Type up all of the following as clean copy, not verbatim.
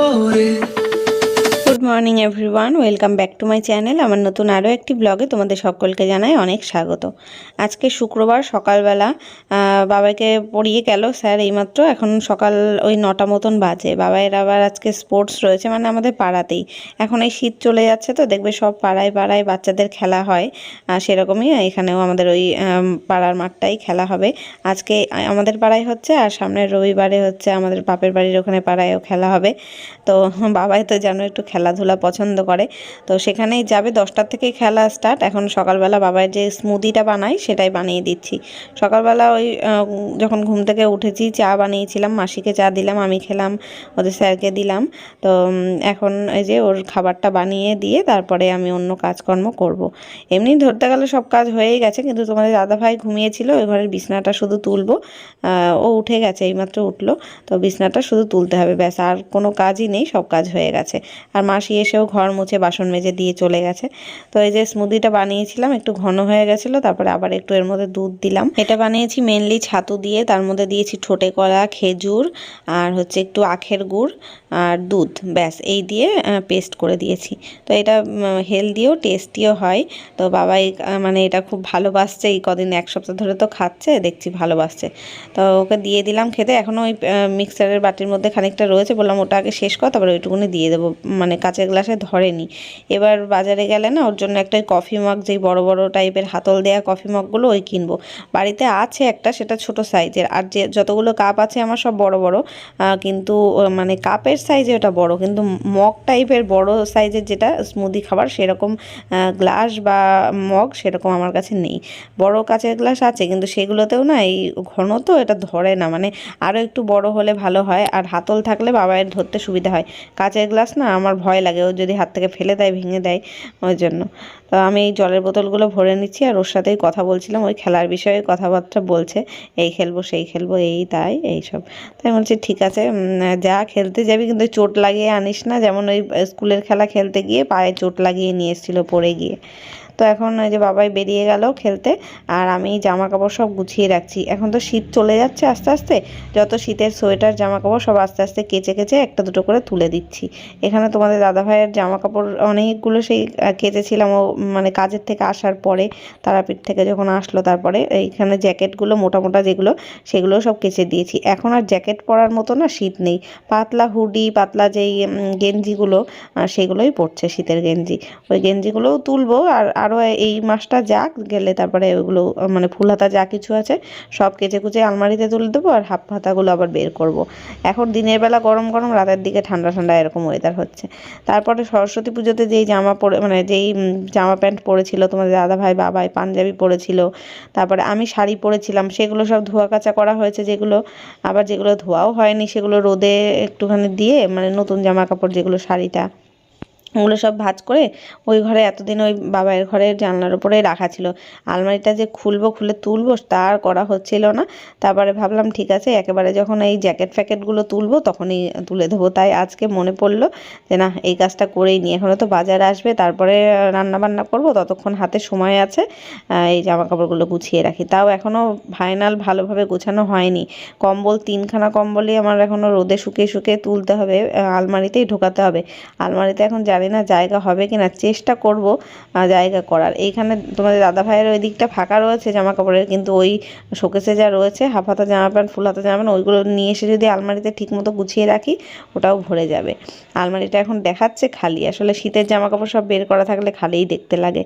Good morning everyone, welcome back to my channel. আমার নতুন আরও একটি ব্লগে তোমাদের সকলকে জানাই অনেক স্বাগত। আজকে শুক্রবার সকালবেলা বাবাকে পড়িয়ে গেল স্যার এইমাত্র। এখন সকাল ওই 9টা মতন বাজে। বাবাইয়ের আবার আজকে স্পোর্টস রয়েছে, মানে আমাদের পাড়াতেই। এখন এই শীত চলে যাচ্ছে তো দেখবে সব পাড়ায় পাড়ায় বাচ্চাদের খেলা হয়, সেরকমই এখানেও আমাদের ওই পাড়ার মাঠটাই খেলা হবে। আজকে আমাদের পাড়ায় হচ্ছে, আর সামনের রবিবারে হচ্ছে আমাদের বাপের বাড়ির ওখানে পাড়ায়ও খেলা হবে। তো বাবাই তো যেন একটু খেলাধুলা পছন্দ করে, তো সেখানেই যাবে। 10টার থেকেই খেলা স্টার্ট। এখন সকালবেলা বাবার যে স্মুদিটা বানাই সেটাই বানিয়ে দিচ্ছি। সকালবেলা ওই যখন ঘুম থেকে উঠেছি চা বানিয়েছিলাম, মাসিকে চা দিলাম, আমি খেলাম, ওদের স্যারকে দিলাম। তো এখন এই যে ওর খাবারটা বানিয়ে দিয়ে তারপরে আমি অন্য কাজকর্ম করব। এমনি ধরতে গেলে সব কাজ হয়েই গেছে, কিন্তু তোমাদের দাদাভাই ঘুমিয়েছিল, ওই ঘরের বিছনাটা শুধু তুলবো। ও উঠে গেছে, এইমাত্র উঠলো, তো বিছনাটা শুধু তুলতে হবে, ব্যাস। আর কোনো কাজই নেই, সব কাজ হয়ে গেছে। আর মাসি এসেও ঘর মুছে বাসন মেজে দিয়ে চলে গেছে। তো এই যে স্মুদিটা বানিয়েছিলাম, একটু ঘন হয়ে গেছিলো, তারপরে আবার একটু এর মধ্যে দুধ দিলাম। এটা বানিয়েছি মেনলি ছাতু দিয়ে, তার মধ্যে দিয়েছি ঠোঁটে কলা, খেজুর, আর হচ্ছে একটু আখের গুড় আর দুধ, ব্যাস এই দিয়ে পেস্ট করে দিয়েছি। তো এটা হেলদিও টেস্টিও হয়। তো বাবাই মানে এটা খুব ভালোবাসছে, এই কদিন 1 সপ্তাহ ধরে তো খাচ্ছে, দেখছি ভালোবাসছে। তো ওকে দিয়ে দিলাম খেতে। এখনও ওই মিক্সারের বাটির মধ্যে খানিকটা রয়েছে, বললাম ওটা আগে শেষ কর, তারপরে ওইটুকুনি দিয়ে দেবো, মানে কাঁচের গ্লাসে ধরেনি। এবার বাজারে গেলে না ওর জন্য একটা কফি মগ, যেই বড় বড় টাইপের হাতল দেয়া কফি মগগুলো, ওই কিনবো। বাড়িতে আছে একটা, সেটা ছোট সাইজের, আর যে যতগুলো কাপ আছে আমার সব বড় বড়, কিন্তু মানে কাপের সাইজে ওটা বড়, কিন্তু মগ টাইপের বড় সাইজের যেটা স্মুদি খাবার সেরকম গ্লাস বা মগ সেরকম আমার কাছে নেই। বড় কাচের গ্লাস আছে, কিন্তু সেগুলোতেও না এই ঘন তো এটা ধরে না, মানে আরও একটু বড় হলে ভালো হয়, আর হাতল থাকলে বাবায়ের ধরতে সুবিধা হয়। কাচের গ্লাস না আমার ভয় লাগে, ও যদি হাত থেকে ফেলে দেয়, ভেঙে দেয়, ওই জন্য। তো আমি এই জলের বোতলগুলো ভরে নিচ্ছি, আর ওর সাথেই কথা বলছিলাম, ওই খেলার বিষয়ে কথাবার্তা বলছে, এই খেলবো সেই খেলবো এই তাই এইসব। তাই বলছি ঠিক আছে, যা খেলতে যাবি কিন্তু চোট লাগিয়ে আনিস না, যেমন ওই স্কুলের খেলা খেলতে গিয়ে পায়ে চোট লাগিয়ে নিয়ে এসেছিলো পড়ে গিয়ে। তো এখন ওই যে বাবাই বেরিয়ে গেল খেলতে, আর আমি জামা কাপড় সব গুছিয়ে রাখছি। এখন তো শীত চলে যাচ্ছে আস্তে আস্তে, যত শীতের সোয়েটার জামা কাপড় সব আস্তে আস্তে কেচে কেচে একটা দুটো করে তুলে দিচ্ছি। এখানে তোমাদের দাদাভাইয়ের জামা কাপড় অনেকগুলো সেই কেচেছিলাম, ও মানে কাজের থেকে আসার পরে, তারাপীঠ থেকে যখন আসলো, তারপরে এইখানে জ্যাকেটগুলো মোটা মোটা যেগুলো, সেগুলো সব কেচে দিয়েছি। এখন আর জ্যাকেট পরার মতো না শীত নেই, পাতলা হুডি, পাতলা যেই গেঞ্জিগুলো, সেগুলোই পরছে, শীতের গেঞ্জি। ওই গেঞ্জিগুলোও তুলবো, আর আরও এই মাসটা যাক, গেলে তারপরে ওইগুলো মানে ফুল হাতা যা কিছু আছে সব কেচে কুচে আলমারিতে তুলে দেবো, আর হাফ হাতাগুলো আবার বের করব। এখন দিনের বেলা গরম গরম, রাতের দিকে ঠান্ডা ঠান্ডা, এরকম ওয়েদার হচ্ছে। তারপরে সরস্বতী পুজোতে যেই জামা পরে, মানে যেই জামা প্যান্ট পরেছিল তোমাদের দাদাভাই, বাবাই পাঞ্জাবি পরেছিল, তারপরে আমি শাড়ি পরেছিলাম, সেগুলো সব ধোয়া কাচা করা হয়েছে, যেগুলো আবার যেগুলো ধোয়াও হয়নি সেগুলো রোদে একটুখানি দিয়ে, মানে নতুন জামা কাপড় যেগুলো, শাড়িটা, ওগুলো সব ভাঁজ করে ওই ঘরে এতদিন ওই বাবার ঘরের জানলার উপরেই রাখা ছিল। আলমারিটা যে খুলবো, খুলে তুলবো, তা আর করা হচ্ছিল না। তারপরে ভাবলাম ঠিক আছে, একেবারে যখন এই জ্যাকেট ফ্যাকেটগুলো তুলবো তখনই তুলে দেবো। তাই আজকে মনে পড়লো যে না, এই কাজটা করেই নিই। এখনও তো বাজার আসবে, তারপরে রান্না বান্না করবো, ততক্ষণ হাতে সময় আছে, এই জামা কাপড়গুলো গুছিয়ে রাখি। তাও এখনও ফাইনাল ভালোভাবে গোছানো হয়নি। কম্বল 3খানা কম্বলই আমার এখনও রোদে শুকিয়ে শুকিয়ে তুলতে হবে, আলমারিতেই ঢোকাতে হবে। আলমারিতে এখন জানি না জায়গা হবে কিনা, চেষ্টা করব জায়গা করার। এইখানে তোমাদের দাদা ভাইয়ের ওই দিকটা ফাঁকা রয়েছে জামা কাপড়ের, কিন্তু ওই শোকেসে যা রয়েছে হাফ হাতা জামা প্যান্ট, ফুল হাতা জামা প্যান্ট, ওইগুলো নিয়ে এসে যদি আলমারিতে ঠিকমতো গুছিয়ে রাখি, ওটাও ভরে যাবে। আলমারিটা এখন দেখাচ্ছে খালি, আসলে শীতের জামা কাপড় সব বের করা থাকলে খালিই দেখতে লাগে।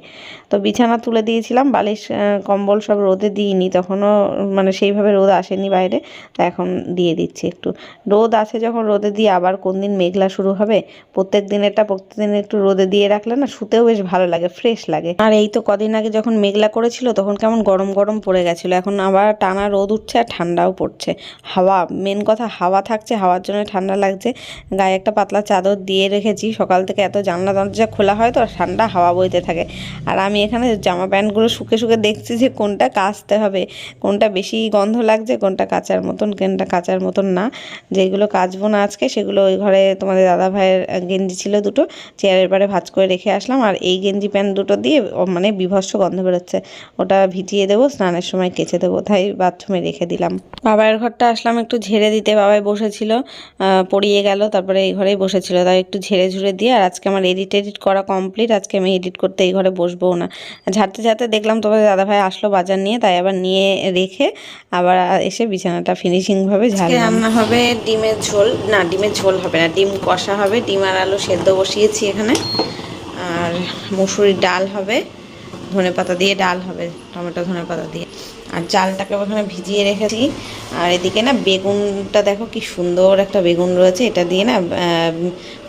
তো বিছানা তুলে দিয়েছিলাম, বালিশ কম্বল সব রোদে দিইনি, তখনও মানে সেইভাবে রোদ আসেনি বাইরে, তো এখন দিয়ে দিচ্ছি একটু। রোদ আছে যখন রোদে দিয়ে, আবার কোন দিন মেঘলা শুরু হবে, প্রত্যেক দিনেরটা প্রত্যেকদিন একটু রোদে দিয়ে রাখলে না শুতেও বেশ ভালো লাগে, ফ্রেশ লাগে। আর এই তো কদিন আগে যখন মেঘলা করেছিল তখন কেমন গরম গরম পড়ে গেছিলো, এখন আবার টানা রোদ উঠছে আর ঠান্ডাও পড়ছে। হাওয়া, মেন কথা হাওয়া থাকছে, হাওয়ার জন্য ঠান্ডা লাগছে। গায়ে একটা পাতলা চাদর দিয়ে রেখেছি, সকাল থেকে এত জানলা দরজা খোলা হয় তো ঠান্ডা হাওয়া বইতে থাকে। আর আমি এখানে জামা প্যান্টগুলো শুকে শুকে দেখছি যে কোনটা কাচতে হবে, কোনটা বেশি গন্ধ লাগছে, কোনটা কাচার মতন, কোনটা কাচার মতন না। যেগুলো কাচবো না আজকে সেগুলো ওই ঘরে তোমাদের দাদা ভাইয়ের গেঞ্জি ছিল দুটো, চেয়ারের পাড়ে ভাঁজ করে রেখে আসলাম। আর এই গেঞ্জি প্যান্ট দুটো দিয়ে মানে বিভৎস গন্ধ বেরোচ্ছে, ওটা ভিজিয়ে দেবো, স্নানের সময় কেচে দেবো, তাই বাথরুমে রেখে দিলাম। বাবার ঘরটা আসলাম একটু ঝেড়ে দিতে, বাবাই বসেছিল, পড়িয়ে গেল, তারপরে এই ঘরেই বসেছিল, তাই একটু ঝেড়ে ঝুড়ে দিয়ে। আর আজকে আমার এডিট করা কমপ্লিট, আজকে আমি এডিট করতে এই ঘরে বসবো না। ঝাড়তে ঝাড়তে দেখলাম তোমাদের দাদাভাই আসলো বাজার নিয়ে, তাই আবার নিয়ে রেখে আবার এসে বিছানাটা ফিনিশিংভাবে ঝাড়লাম। রান্না হবে ডিমের ঝোল, না ডিমের ঝোল হবে না, ডিম কষা হবে, ডিম আর আলু সেদ্ধ বসিয়েছি এখানে। আর মুসুরির ডাল হবে, ধনেপাতা দিয়ে ডাল হবে, টমেটো ধনেপাতা দিয়ে। আর চালটাকে ওখানে ভিজিয়ে রেখেছি। আর এদিকে না বেগুনটা দেখো কি সুন্দর একটা বেগুন রয়েছে, এটা দিয়ে না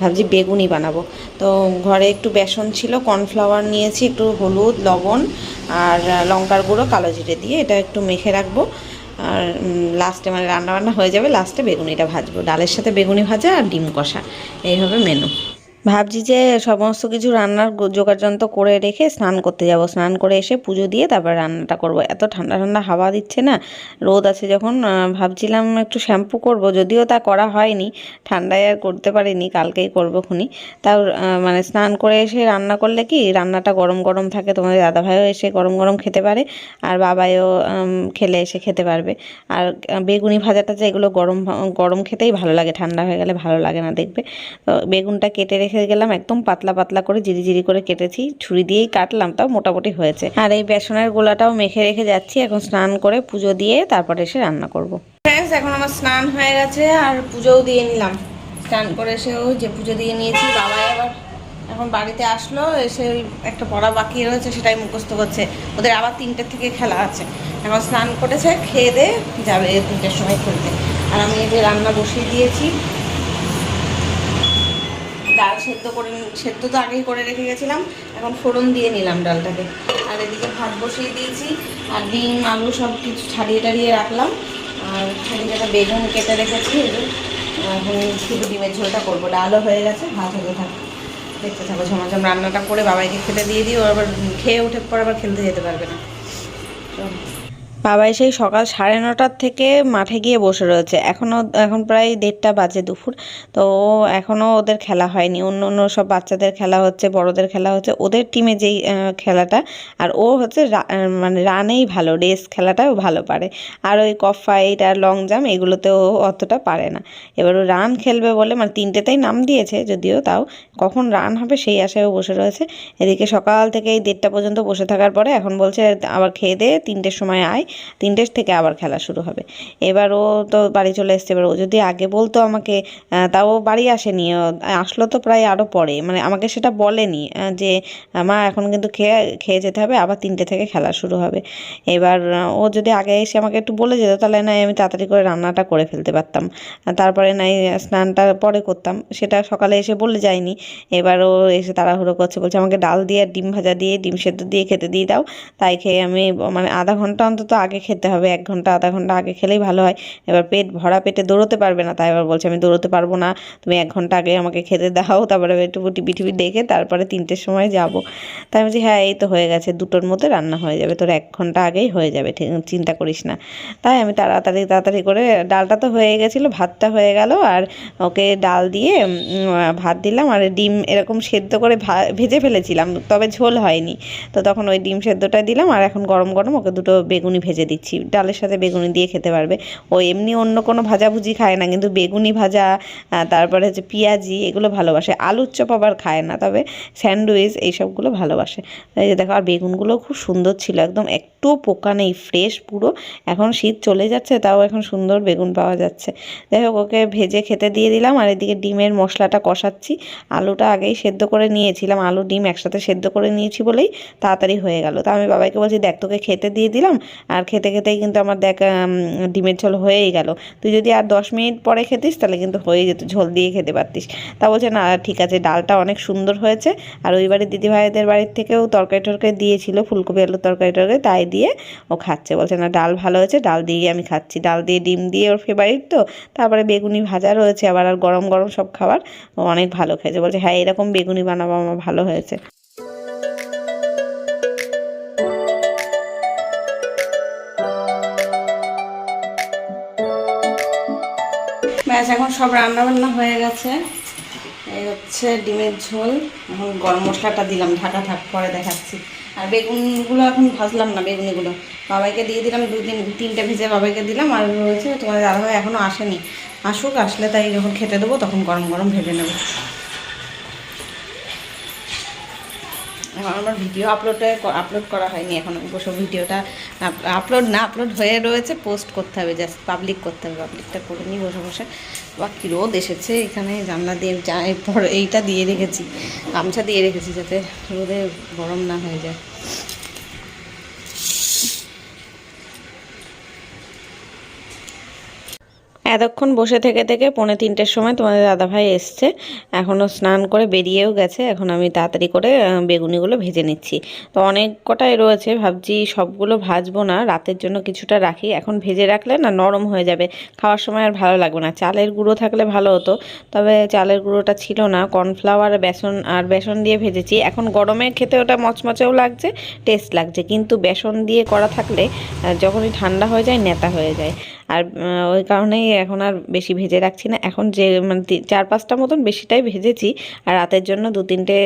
ভাবছি বেগুনি বানাবো। তো ঘরে একটু বেসন ছিল, কর্নফ্লাওয়ার নিয়েছি, একটু হলুদ, লবণ আর লঙ্কার গুঁড়ো, কালো জিরে দিয়ে এটা একটু মেখে রাখবো। আর লাস্টে মানে রান্নাবান্না হয়ে যাবে, লাস্টে বেগুনিটা ভাজবো, ডালের সাথে বেগুনি ভাজা আর ডিম কষা, এই হবে মেনু। ভাবছি যে সমস্ত কিছু রান্নার জোগাড়যন্ত্র করে রেখে স্নান করতে যাব, স্নান করে এসে পুজো দিয়ে তারপর রান্নাটা করব। এত ঠান্ডা ঠান্ডা হাওয়া দিচ্ছে না, রোদ আছে যখন, ভাবছিলাম একটু শ্যাম্পু করব, যদিও তা করা হয়নি, ঠান্ডায় আর করতে পারিনি, কালকেই করবো খুনি। তাও মানে স্নান করে এসে রান্না করলে কি রান্নাটা গরম গরম থাকে, তোমাদের দাদাভাইও এসে গরম গরম খেতে পারে, আর বাবাইও খেলে এসে খেতে পারবে। আর বেগুনি ভাজাটা যে এগুলো গরম গরম খেতেই ভালো লাগে, ঠান্ডা হয়ে গেলে ভালো লাগে না দেখবে। তো বেগুনটা কেটে রেখে গেলাম, একদম পাতলা পাতলা করে জিরি জিরি করে কেটেছি, ছুরি দিয়েই কাটলাম, তাও মোটামুটি হয়েছে। আর এই বেসনের গোলাটাও মেখে রেখে যাচ্ছি, এখন স্নান করে পুজো দিয়ে তারপরে এসে রান্না করব। ফ্রেন্ডস, এখন আমার স্নান হয়ে গেছে আর পুজোও দিয়ে নিলাম। স্নান করে এসেও যে পুজো দিয়ে নিয়েছি, বাবাই আবার এখন বাড়িতে আসলো, এসে ওই একটা পড়া বাকি রয়েছে সেটাই মুখস্থ করছে, ওদের আবার 3টের থেকে খেলা আছে। এখন স্নান করেছে, খেয়ে দিয়ে যাবে 3টের সময় খেলতে। আর আমি এই যে রান্না বসিয়ে দিয়েছি, ডাল সেদ্ধ তো আগেই করে রেখে গেছিলাম, এখন ফোড়ন দিয়ে নিলাম ডালটাকে। আর এদিকে ভাত বসিয়ে দিয়েছি, আর ডিম আলু সব কিছু ছাড়িয়ে টাড়িয়ে রাখলাম। আর ছাড়িয়ে বেগুন কেটে রেখেছি, এখন শুধু ডিমের ঝোলটা করবো, ডালও হয়ে গেছে, ভাত হতে থাকবে, দেখতে থাকো। ঝমাঝম রান্নাটা করে বাবাইকে খেতে দিয়ে দিই, ও আবার খেয়ে উঠে পর আবার খেলতে যেতে পারবে না। বাবাই সেই সকাল 9:30টার থেকে মাঠে গিয়ে বসে রয়েছে, এখন প্রায় 1:30 বাজে দুপুর। তো এখনও ওদের খেলা হয়নি, অন্য অন্য সব বাচ্চাদের খেলা হচ্ছে, বড়দের খেলা হচ্ছে, ওদের টিমে যেই খেলাটা। আর ও হচ্ছে মানে রানেই ভালো, রেস খেলাটাও ভালো পারে। আর ওই কক ফাইট আর লং জাম্প এগুলোতেও অতটা পারে না। এবার ও রান খেলবে বলে, মানে 3টেতেই নাম দিয়েছে যদিও, তাও কখন রান হবে সেই আশায়ও বসে রয়েছে। এদিকে সকাল থেকে এই 1:30 পর্যন্ত বসে থাকার পরে এখন বলছে আবার খেয়ে দে, 3টের সময় আয়, 3টের থেকে আবার খেলা শুরু হবে। এবার ও তো বাড়ি চলে এসছে, এবার ও যদি আগে বলতো আমাকে, তাও বাড়ি আসেনি, আসলো তো প্রায় আরও পরে, মানে আমাকে সেটা বলেনি যে মা এখন কিন্তু খেয়ে যেতে হবে, আবার 3টে থেকে খেলা শুরু হবে। এবার ও যদি আগে এসে আমাকে একটু বলে যেত, তাহলে নাই আমি তাড়াতাড়ি করে রান্নাটা করে ফেলতে পারতাম, তারপরে নাই স্নানটা পরে করতাম, সেটা সকালে এসে বলে যায়নি। এবার ও এসে তাড়াহুড়ো করছে, বলছে আমাকে ডাল দিয়ে আর ডিম ভাজা দিয়ে ডিম সেদ্ধ দিয়ে খেতে দিয়ে দাও। তাই খেয়ে আমি মানে আধা ঘন্টা অন্তত আগে খেতে হবে, 1 ঘন্টা আধা ঘন্টা আগে খেলেই ভালো হয়। এবার পেট ভরা পেটে দৌড়োতে পারবে না, তাই এবার বলছে আমি দৌড়োতে পারবো না, তুমি 1 ঘন্টা আগে আমাকে খেতে দাও, তারপরে একটু টিভি টিভি দেখে তারপরে 3টের সময় যাব। তাই বলছি হ্যাঁ এই তো হয়ে গেছে, 2টোর মধ্যে রান্না হয়ে যাবে, তোর 1 ঘন্টা আগেই হয়ে যাবে, ঠিক চিন্তা করিস না। তাই আমি তাড়াতাড়ি করে, ডালটা তো হয়ে গেছিলো, ভাতটা হয়ে গেল, আর ওকে ডাল দিয়ে ভাত দিলাম, আর ডিম এরকম সেদ্ধ করে ভেজে ফেলেছিলাম, তবে ঝোল হয়নি, তো তখন ওই ডিম সেদ্ধটা দিলাম। আর এখন গরম গরম ওকে 2টো বেগুনি ভেজে দিচ্ছি, ডালের সাথে বেগুনি দিয়ে খেতে পারবে। ও এমনি অন্য কোনো ভাজাভুজি খায় না, কিন্তু বেগুনি ভাজা, তারপরে হচ্ছে পেঁয়াজি এগুলো ভালোবাসে, আলুর চপ আবার খায় না, তবে স্যান্ডউইচ এইসবগুলো ভালোবাসে। এই যে দেখো, আর বেগুনগুলো খুব সুন্দর ছিল, একদম একটুও পোকা নেই, ফ্রেশ পুরো। এখন শীত চলে যাচ্ছে, তাও এখন সুন্দর বেগুন পাওয়া যাচ্ছে। যাই হোক, ওকে ভেজে খেতে দিয়ে দিলাম। আর এদিকে ডিমের মশলাটা কষাচ্ছি, আলুটা আগেই সেদ্ধ করে নিয়েছিলাম, আলু ডিম একসাথে সেদ্ধ করে নিয়েছি বলেই তাড়াতাড়ি হয়ে গেল। তা আমি বাবাইকে বলছি দেখ তোকে খেতে দিয়ে দিলাম, আর খেতে খেতেই কিন্তু আমার দেখ ডিমের ঝোল হয়েই গেল, তুই যদি আর 10 মিনিট পরে খেতিস তাহলে কিন্তু হয়ে যেত, ঝোল দিয়ে খেতে পারতিস। তা বলছে না ঠিক আছে, ডালটা অনেক সুন্দর হয়েছে। আর ওই বাড়ির দিদিভাইদের বাড়ির থেকেও তরকারি টরকারি দিয়েছিল, ফুলকপি আলুর তরকারি টরকারি, তাই দিয়ে ও খাচ্ছে, বলছে না ডাল ভালো হয়েছে, ডাল দিয়েই আমি খাচ্ছি, ডাল দিয়ে ডিম দিয়ে ওর ফেভারিট তো, তারপরে বেগুনি ভাজা রয়েছে আবার, আর গরম গরম সব খাবার, ও অনেক ভালো খেয়েছে, বলছে হ্যাঁ এরকম বেগুনি বানাবো, আমার ভালো হয়েছে। ব্যাস এখন সব রান্না বান্না হয়ে গেছে, এই হচ্ছে ডিমের ঝোল। এখন গরম মশলাটা দিলাম, ঢাকা থাক, পরে দেখাচ্ছি। আর বেগুনগুলো এখন ভাজলাম না, বেগুনিগুলো বাবাইকে দিয়ে দিলাম, 2-3টে ভেজে বাবাইকে দিলাম। আর রয়েছে তোমার দাদাভাই এখনও আসেনি, আসুক, আসলে তাই যখন খেতে দেবো তখন গরম গরম ভেজে নেব। এখন আমার ভিডিও আপলোড করা হয়নি, এখন অবশ্য ভিডিওটা আপলোড হয়ে রয়েছে, পোস্ট করতে হবে, জাস্ট পাবলিক করতে হবে। পাবলিকটা করে নিই বসে বসে। বা কী রোদ এসেছে এখানে, জানলা দিয়ে এইটা দিয়ে রেখেছি, গামছা দিয়ে রেখেছি যাতে রোদে গরম না হয়ে যায়। এতক্ষণ বসে থেকে থেকে 2:45-র সময় তোমাদের দাদাভাই এসছে, এখনও স্নান করে বেরিয়েও গেছে। এখন আমি তাড়াতাড়ি করে বেগুনিগুলো ভেজে নিচ্ছি। তো অনেক কটাই রয়েছে, ভাবছি সবগুলো ভাজবো না, রাতের জন্য কিছুটা রাখি। এখন ভেজে রাখলে না নরম হয়ে যাবে, খাওয়ার সময় আর ভালো লাগবে না। চালের গুঁড়ো থাকলে ভালো হতো, তবে চালের গুঁড়োটা ছিল না। কর্নফ্লাওয়ার বেসন দিয়ে ভেজেছি। এখন গরমে খেতে ওটা মচমচেও লাগছে, টেস্ট লাগছে, কিন্তু বেসন দিয়ে করা থাকলে যখনই ঠান্ডা হয়ে যায় নেতা হয়ে যায়। আর ওই কারণেই এখন আর বেশি ভেজে রাখছি না। এখন যে মানে 4-5টা মতন বেশিটাই ভেজেছি, আর রাতের জন্য 2-3টে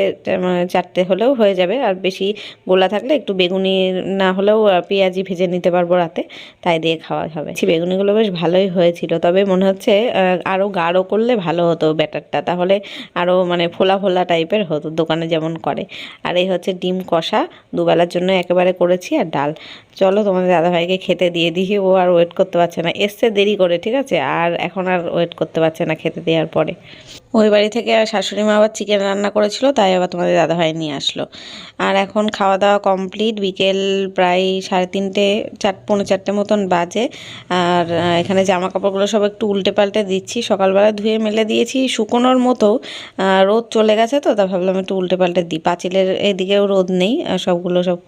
4টে হলেও হয়ে যাবে। আর বেশি গোলা থাকলে একটু বেগুনি না হলেও পেঁয়াজি ভেজে নিতে পারবো রাতে, তাই দিয়ে খাওয়া হবে। বেগুনিগুলো বেশ ভালোই হয়েছিল, তবে মনে হচ্ছে আরও গাঢ় করলে ভালো হতো ব্যাটারটা, তাহলে আরও মানে ফোলা ফোলা টাইপের হতো, দোকানে যেমন করে। আর এই হচ্ছে ডিম কষা, দুবেলার জন্য একেবারে করেছি, আর ডাল। চলো তোমাদের দাদাভাইকে খেতে দিয়ে দিই, ও আর ওয়েট করতে পারছে না, এসছে দেরি করে, ঠিক আছে, আর এখন আর ওয়েট করতে পারছে না খেতে দেওয়ার পরে। ওই বাড়ি থেকে আর শাশুড়ি মা আবার চিকেন রান্না করেছিল, তাই আবার তোমাদের দাদাভাই নিয়ে আসলো। আর এখন খাওয়া দাওয়া কমপ্লিট, বিকেল প্রায় 3:30, 4:45 মতন বাজে। আর এখানে জামা কাপড়গুলো সব একটু উল্টে পাল্টে দিচ্ছি, সকালবেলা ধুয়ে মেলে দিয়েছি শুকোনোর মতো, রোদ চলে গেছে তো, তা ভাবলাম একটু উল্টে পাল্টে দিই। পাঁচিলের এদিকেও রোদ নেই, সব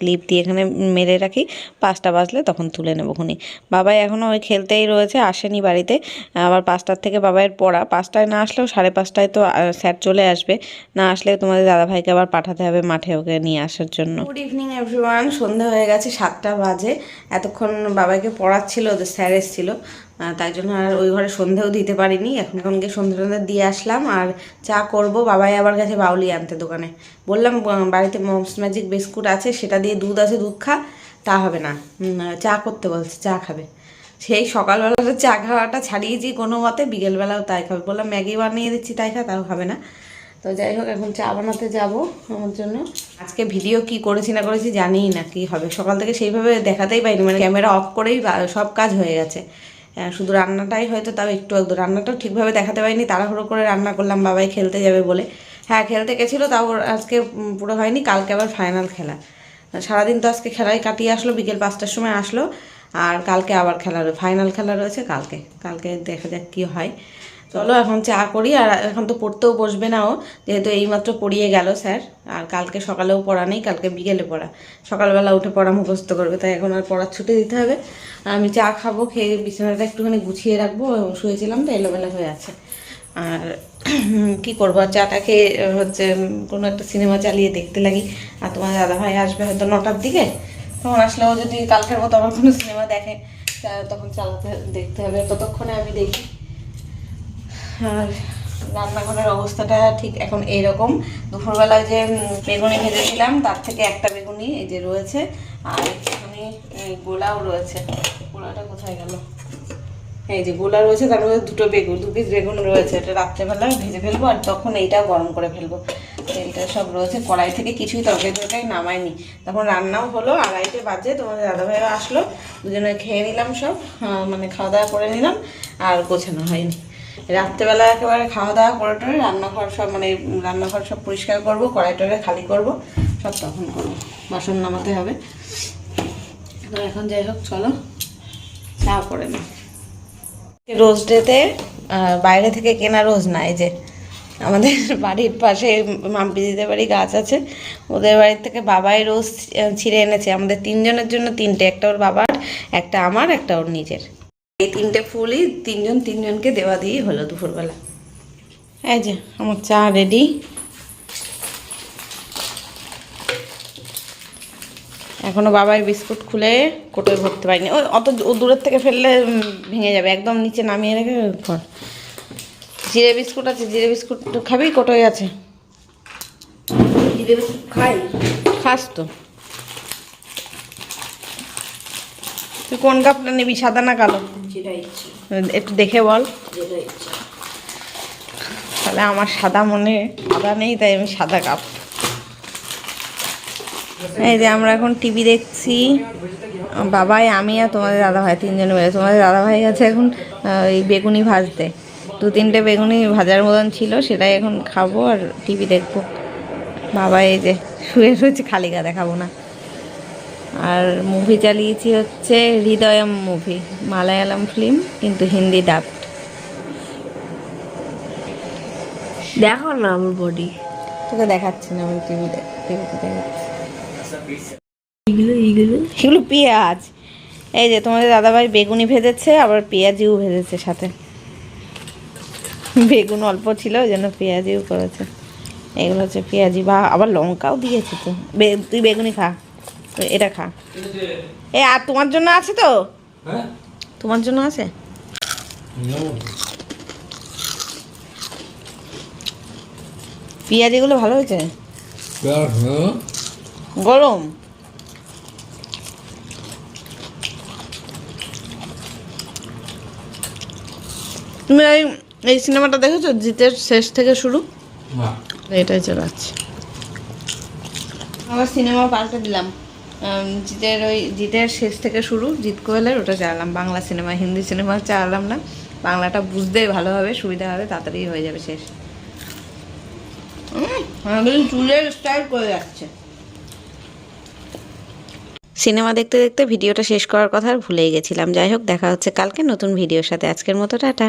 ক্লিপ দিয়ে এখানে মেরে রাখি, 5টা বাজলে তখন তুলে নেবো খুনি। বাবাই এখনও ওই খেলতেই রয়েছে, আসেনি বাড়িতে। আবার 5টার থেকে বাবাইয়ের পড়া, 5টায় না আসলেও 5:30টায় তো স্যার চলে আসবে, না আসলে তোমাদের দাদাভাইকে আবার পাঠাতে হবে মাঠে ওকে নিয়ে আসার জন্য। গুড ইভিনিং এভরিওয়ান, সন্ধ্যা হয়ে গেছে, 7টা বাজে। এতক্ষণ বাবাইকে পড়াচ্ছিল, ওদের স্যার এসেছিল, তাই জন্য আর ওই ঘরে সন্ধেও দিতে পারিনি। এখন গিয়ে সন্ধ্যে দিয়ে আসলাম, আর চা করব। বাবাই আবার গেছে বাউলি আনতে দোকানে। বললাম বাড়িতে মমস ম্যাজিক বিস্কুট আছে, সেটা দিয়ে দুধ আছে, দুধ খা, তা হবে না, চা করতে বলছে, চা খাবে। সেই সকালবেলাটা চা খাওয়াটা ছাড়িয়েছি কোনো মতে, বিকেলবেলাও তাই খাবে। বললাম ম্যাগি বানিয়ে দিচ্ছি তাই খা, তাও খাবে না। তো যাই হোক, এখন চা বানাতে যাব আমার জন্য। আজকে ভিডিও কি করেছি না করেছি জানিই না কি হবে, সকাল থেকে সেইভাবে দেখাতেই পাইনি, মানে ক্যামেরা অফ করেই সব কাজ হয়ে গেছে। শুধু রান্নাটাই হয়তো, তাও একটু রান্নাটাও ঠিকভাবে দেখাতে পারিনি, তাড়াহুড়ো করে রান্না করলাম বাবাই খেলতে যাবে বলে। হ্যাঁ, খেলতে গেছিলো, তাও আজকে পুরো হয়নি। কালকে আবার ফাইনাল খেলা, সারাদিন তো আজকে খেলাই কাটিয়ে আসলো, বিকেল 5টার সময় আসলো, আর কালকে আবার ফাইনাল খেলা রয়েছে কালকে দেখা যাক কী হয়। চলো এখন চা করি। আর এখন তো পড়তেও বসবে না ও, যেহেতু এইমাত্র পড়িয়ে গেল স্যার। আর কালকে সকালেও পড়া নেই, কালকে বিকেলে পড়া, সকালবেলা উঠে পড়া মুখস্থ করবে, তাই এখন আর পড়ার ছুটি দিতে হবে। আর আমি চা খাবো, খেয়ে বিছানাটা একটুখানি গুছিয়ে রাখবো, শুয়েছিলাম তো এলোমেলো হয়ে আছে। আর কি করবো, চাটা খেয়ে হচ্ছে কোনো একটা সিনেমা চালিয়ে দেখতে লাগি। আর তোমার দাদাভাই আসবে হয়তো 9টার দিকে, তখন আসলেও যদি কালকের মতো আবার কোনো সিনেমা দেখে তখন দেখতে হবে, ততক্ষণে আমি দেখি। আর রান্নাঘরের অবস্থাটা ঠিক এখন এইরকম। দুপুরবেলায় যে বেগুনি ভেজেছিলাম তার থেকে একটা বেগুনি এই যে রয়েছে, আর একটুখানি গোলাও রয়েছে। গোলাটা কোথায় গেল? এই যে গোলা রয়েছে, তার মধ্যে 2 পিস বেগুন রয়েছে। এটা রাত্রেবেলা ভেজে ফেলবো, আর তখন এইটাও গরম করে ফেলবো। তেলটা সব রয়েছে, কড়াই থেকে কিছুই তরকারি নামাইনি। তখন রান্নাও হলো, 2:30 বাজে, তোমাদের দাদাভাইও আসলো, দুজনে খেয়ে নিলাম সব, মানে খাওয়া দাওয়া করে নিলাম, আর গোছানো হয়নি। রাত্রেবেলা একেবারে খাওয়া দাওয়া করে টোরে রান্নাঘর সব পরিষ্কার করবো, কড়াই টড়াই খালি করবো, সব তখন করবো, বাসন নামাতে হবে। এখন যাই হোক, চলো চা করে নিই। রোজ ডেতে বাইরে থেকে কেনা রোজ না, এই যে আমাদের বাড়ির পাশে মাম্পিদিদের বাড়ি গাছ আছে, ওদের বাড়ির থেকে বাবাই রোজ ছিঁড়ে এনেছে আমাদের 3জনের জন্য 3টে, একটা ওর বাবার, একটা আমার, একটা ওর নিজের। এই 3টে ফুলই 3জনকে দেওয়া দিয়েই হলো দুপুরবেলা। এই যে আমার চা রেডি। এখনো বাবাই বিস্কুট খুলে কোটোয় ভরতে পারিনি, ও দূরের থেকে ফেললে ভেঙে যাবে, একদম নিচে নামিয়ে রেখে জিরে বিস্কুট আছে, জিরে বিস্কুট খাবি? কোটোই আছে। জিরে বিস্কুট খাই। খাস তো? তুই কোন কাপটা নিবি, সাদা না কালো? যেটা ইচ্ছে, একটু দেখে বল। যেটা ইচ্ছে। তাহলে আমার সাদা মনে সাদা নেই, তাই আমি সাদা কাপ। এই যে আমরা এখন টিভি দেখছি, বাবাই, আমি আর তোমাদের দাদাভাই তিনজনে মিলে। তোমাদের দাদাভাই গেছে এখন এই বেগুনি ভাজতে। 2-3টে বেগুনি ভাজার মতন ছিল, সেটাই এখন খাবো আর টিভি দেখবো। বাবা এই যে শুয়ে রয়েছে, খালি গা দেখাবো না। আর মুভি চালিয়েছি হচ্ছে হৃদয়ম মুভি, মালায়ালাম ফিল্ম কিন্তু হিন্দি ডাব। দেখো না আমার বডি। তোকে দেখাচ্ছি না, আমি টিভিতে দেখাচ্ছি। সেগুলো পেঁয়াজ। এই যে তোমাদের দাদাভাই বেগুনি ভেজেছে, আবার পেঁয়াজিও ভেজেছে সাথে। বেগুন অল্প ছিল, ওই জন্য পেঁয়াজিও করেছে। এগুলো হচ্ছে পেঁয়াজি, বা আবার লঙ্কাও দিয়েছে তো। তুই বেগুনি খা, এটা খা। এ আর তোমার জন্য আছে তো? তোমার জন্য আছে। পেঁয়াজিগুলো ভালো হয়েছে, গরম। তুমি এই সিনেমাটা দেখেছো, জিতের শেষ থেকে শুরু? এটাই চালাচ্ছি। আবার সিনেমা পাল্টে দিলাম, জিতের শেষ থেকে শুরু, জিৎ কোয়েলের ওটা চালালাম। বাংলা সিনেমা, হিন্দি সিনেমা চালালাম না। বাংলাটা বুঝতে ভালো হবে, সুবিধা হবে, তাড়াতাড়ি হয়ে যাবে শেষ। চুলের স্টাইল করে যাচ্ছে। সিনেমা দেখতে দেখতে ভিডিওটা শেষ করার কথা আর ভুলেই গেছিলাম। যাই হোক, দেখা হচ্ছে কালকে নতুন ভিডিওর সাথে। আজকের মতো টাটা।